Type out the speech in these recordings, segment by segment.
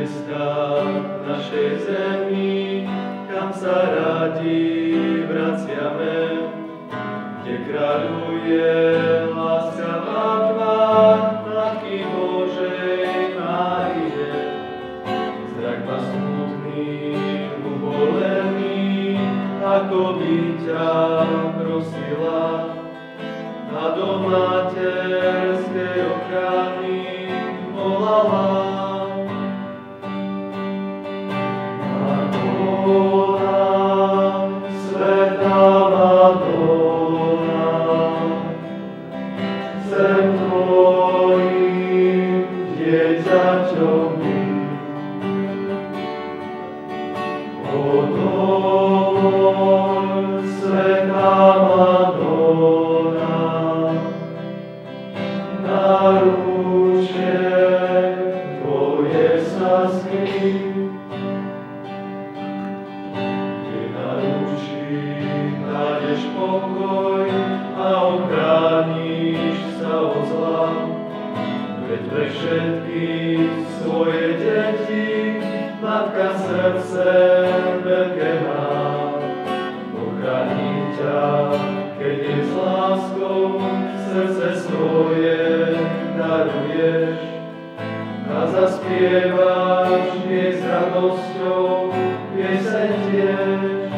miesta našej zemi, kam sa radi vraciame, kde kráľuje láska a tvár Matky Božej Márie. Zrak ma smutný, ubolený, ako by ťa prosila, a do materskej ochrany volala. Pokoj a ochrániš sa od zla, veď pre všetkých svoje deti Matka srdce veľké má. Ochráni ťa, keď je s láskou srdce svoje daruješ a zaspievaš jej s radosťou pieseň tiež.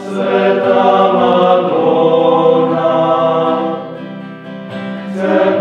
Svetá Madonna, chcem